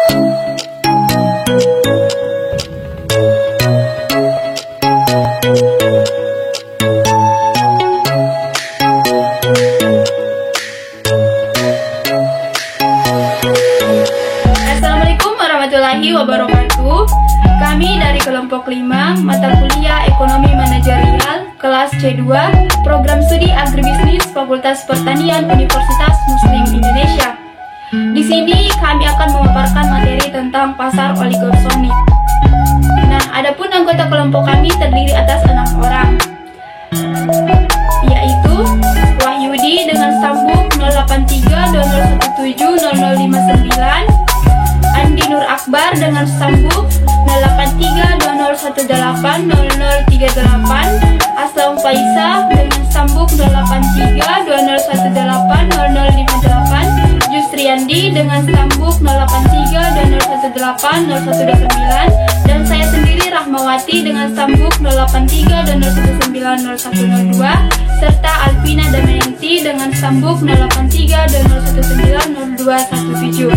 Assalamualaikum warahmatullahi wabarakatuh. Kami dari kelompok 5 mata kuliah Ekonomi Manajerial kelas C2 Program Studi Agribisnis Fakultas Pertanian Universitas Muslim Indonesia. Di sini kami akan memaparkan materi tentang pasar oligopsoni. Nah, adapun anggota kelompok kami terdiri atas 6 orang, yaitu Wahyudi dengan sambung 08320170059, Andi Nur Akbar dengan sambung 08320180038, Aslam Faisa dengan sambung 08320180058, Yusriandi dengan sambung 08320180129, dan saya sendiri Rahmawati dengan sambung 08320190102, serta Alvina Damayanti dengan sambung 08320190217.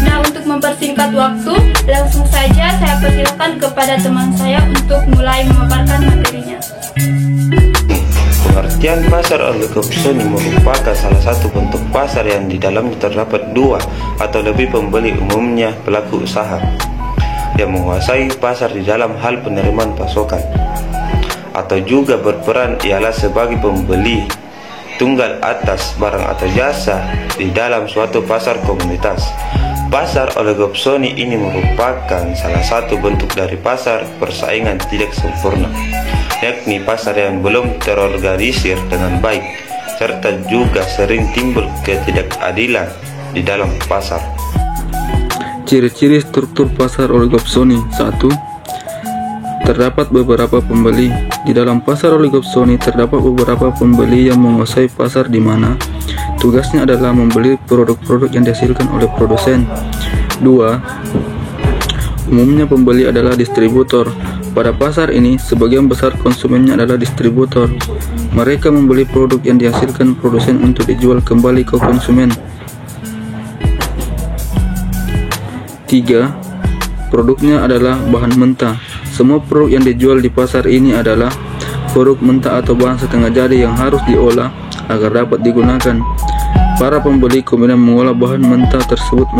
Nah, untuk mempersingkat waktu, langsung saja saya persilakan kepada teman saya untuk mulai memaparkan materinya. Pengertian pasar oligopsoni merupakan salah satu bentuk pasar yang di dalamnya terdapat dua atau lebih pembeli, umumnya pelaku usaha, yang menguasai pasar di dalam hal penerimaan pasokan, atau juga berperan ialah sebagai pembeli tunggal atas barang atau jasa di dalam suatu pasar komunitas. Pasar oligopsoni ini merupakan salah satu bentuk dari pasar persaingan tidak sempurna, yakni pasar yang belum terorganisir dengan baik, serta juga sering timbul ketidakadilan di dalam pasar. Ciri-ciri struktur pasar oligopsoni. 1. Terdapat beberapa pembeli. Di dalam pasar oligopsoni terdapat beberapa pembeli yang menguasai pasar di mana tugasnya adalah membeli produk-produk yang dihasilkan oleh produsen. 2. Umumnya pembeli adalah distributor. Pada pasar ini, sebagian besar konsumennya adalah distributor. Mereka membeli produk yang dihasilkan produsen untuk dijual kembali ke konsumen. 3. Produknya adalah bahan mentah. Semua produk yang dijual di pasar ini adalah produk mentah atau bahan setengah jadi yang harus diolah agar dapat digunakan. Para pembeli kemudian mengolah bahan mentah tersebut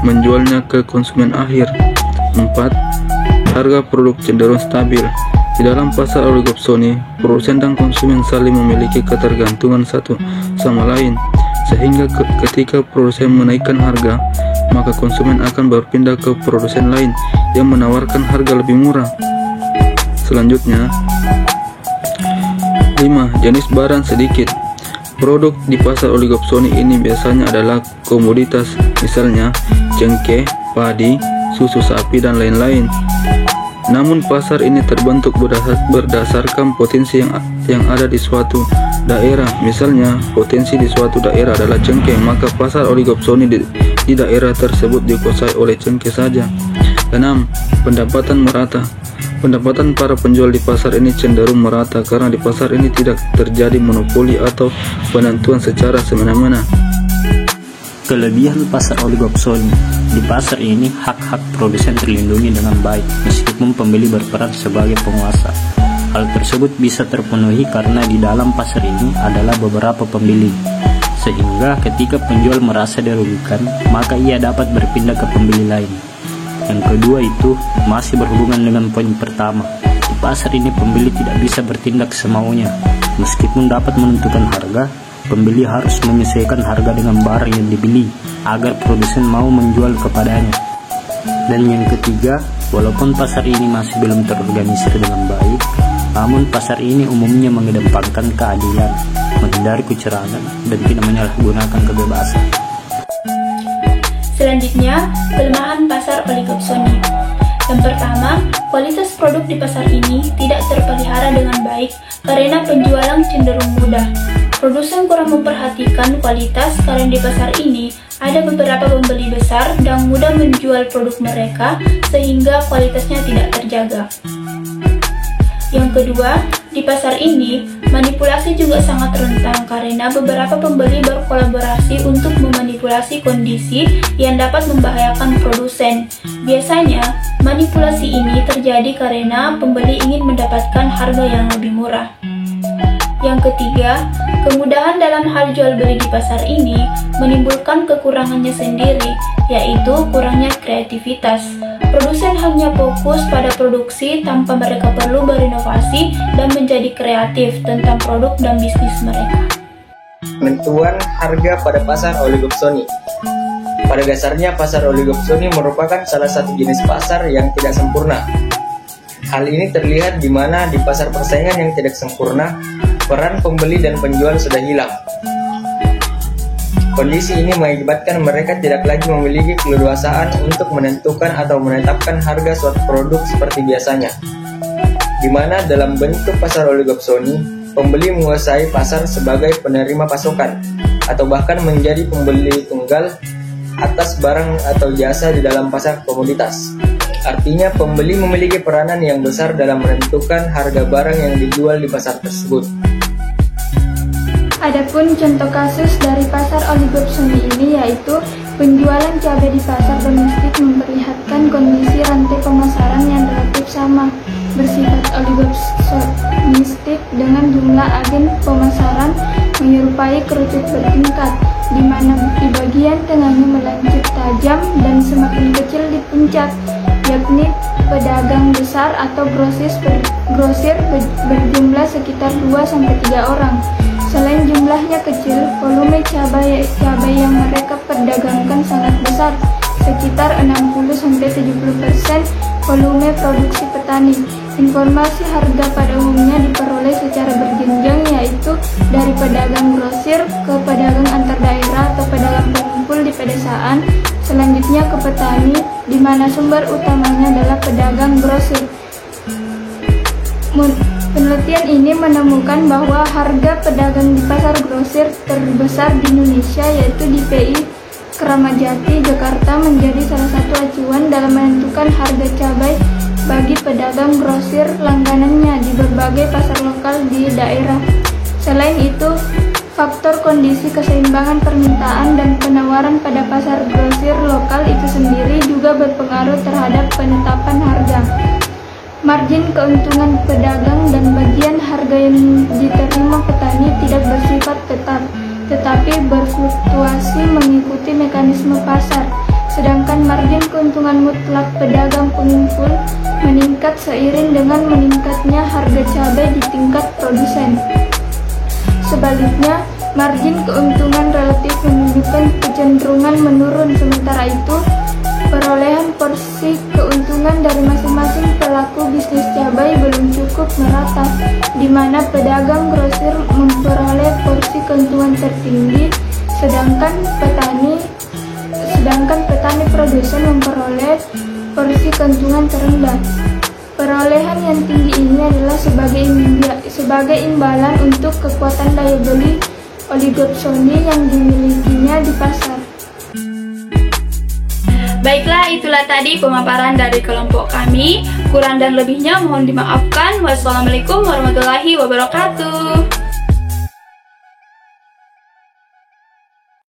menjualnya ke konsumen akhir. 4. Harga produk cenderung stabil. Di dalam pasar oligopsoni, produsen dan konsumen saling memiliki ketergantungan satu sama lain, sehingga ketika produsen menaikkan harga, maka konsumen akan berpindah ke produsen lain yang menawarkan harga lebih murah. Selanjutnya, 5. Jenis barang sedikit. Produk di pasar oligopsoni ini biasanya adalah komoditas, misalnya cengkeh, padi, susu sapi, dan lain-lain. Namun pasar ini terbentuk berdasarkan potensi yang ada di suatu daerah. Misalnya, potensi di suatu daerah adalah cengkeh, maka pasar oligopsoni di daerah tersebut dikuasai oleh cengkeh saja. 6. Pendapatan merata. Pendapatan para penjual di pasar ini cenderung merata karena di pasar ini tidak terjadi monopoli atau penentuan secara semena-mena. Kelebihan pasar oligopsoni. Di pasar ini, hak-hak produsen terlindungi dengan baik meskipun pembeli berperan sebagai penguasa. Hal tersebut bisa terpenuhi karena di dalam pasar ini adalah beberapa pembeli, sehingga ketika penjual merasa dirugikan, maka ia dapat berpindah ke pembeli lain. Yang kedua itu masih berhubungan dengan poin pertama. Di pasar ini pembeli tidak bisa bertindak semaunya. Meskipun dapat menentukan harga, pembeli harus menyesuaikan harga dengan barang yang dibeli agar produsen mau menjual kepadanya. Dan yang ketiga, walaupun pasar ini masih belum terorganisir dengan baik, namun pasar ini umumnya mengedepankan keadilan, menghindari kecurangan, dan tidak menyalahgunakan kebebasan. Selanjutnya, kelemahan pasar oligopsoni. Yang pertama, kualitas produk di pasar ini tidak terpelihara dengan baik karena penjualan cenderung mudah. Produsen kurang memperhatikan kualitas karena di pasar ini ada beberapa pembeli besar dan mudah menjual produk mereka sehingga kualitasnya tidak terjaga. Yang kedua, di pasar ini Manipulasi juga sangat rentan karena beberapa pembeli berkolaborasi untuk memanipulasi kondisi yang dapat membahayakan produsen. Biasanya, manipulasi ini terjadi karena pembeli ingin mendapatkan harga yang lebih murah. Yang ketiga, kemudahan dalam hal jual beli di pasar ini menimbulkan kekurangannya sendiri, yaitu kurangnya kreativitas. Produsen hanya fokus pada produksi tanpa mereka perlu berinovasi dan menjadi kreatif tentang produk dan bisnis mereka. Penentuan harga pada pasar oligopsoni. Pada dasarnya, pasar oligopsoni merupakan salah satu jenis pasar yang tidak sempurna. Hal ini terlihat di mana di pasar persaingan yang tidak sempurna, peran pembeli dan penjual sudah hilang. Kondisi ini mengakibatkan mereka tidak lagi memiliki keleluasaan untuk menentukan atau menetapkan harga suatu produk seperti biasanya. Di mana dalam bentuk pasar oligopsoni, pembeli menguasai pasar sebagai penerima pasokan, atau bahkan menjadi pembeli tunggal atas barang atau jasa di dalam pasar komoditas. Artinya, pembeli memiliki peranan yang besar dalam menentukan harga barang yang dijual di pasar tersebut. Adapun contoh kasus dari pasar oligopsoni ini yaitu penjualan cabai di pasar domestik memperlihatkan kondisi rantai pemasaran yang relatif sama, bersifat oligopsonistik dengan jumlah agen pemasaran menyerupai kerucut bertingkat, di mana di bagian tengahnya melancip tajam dan semakin kecil di puncak, yakni pedagang besar atau grosir berjumlah sekitar 2-3 orang. Selain jumlahnya kecil, volume cabai yang mereka perdagangkan sangat besar, sekitar 60-70% volume produksi petani. Informasi harga pada umumnya diperoleh secara berjenjang, yaitu dari pedagang grosir ke pedagang antar daerah atau pedagang pengumpul di pedesaan, selanjutnya ke petani, di mana sumber utamanya adalah pedagang grosir. Penelitian ini menemukan bahwa harga pedagang di pasar grosir terbesar di Indonesia, yaitu di PI Kramat Jati, Jakarta, menjadi salah satu acuan dalam menentukan harga cabai bagi pedagang grosir langganannya di berbagai pasar lokal di daerah. Selain itu, faktor kondisi keseimbangan permintaan dan penawaran pada pasar grosir lokal itu sendiri juga berpengaruh terhadap penetapan harga. Margin keuntungan pedagang dan bagian harga yang diterima petani tidak bersifat tetap, tetapi berfluktuasi mengikuti mekanisme pasar. Sedangkan margin keuntungan mutlak pedagang pengumpul meningkat seiring dengan meningkatnya harga cabai di tingkat produsen. Sebaliknya, margin keuntungan relatif menunjukkan kecenderungan menurun. Sementara itu, perolehan porsi keuntungan dari masing-masing pelaku bisnis cabai belum cukup merata, di mana pedagang grosir memperoleh porsi keuntungan tertinggi, sedangkan petani produsen memperoleh porsi keuntungan terendah. Perolehan yang tinggi ini adalah sebagai imbalan untuk kekuatan daya beli oligopsoni yang dimilikinya di pasar. Baiklah, itulah tadi pemaparan dari kelompok kami. Kurang dan lebihnya mohon dimaafkan. Wassalamualaikum warahmatullahi wabarakatuh.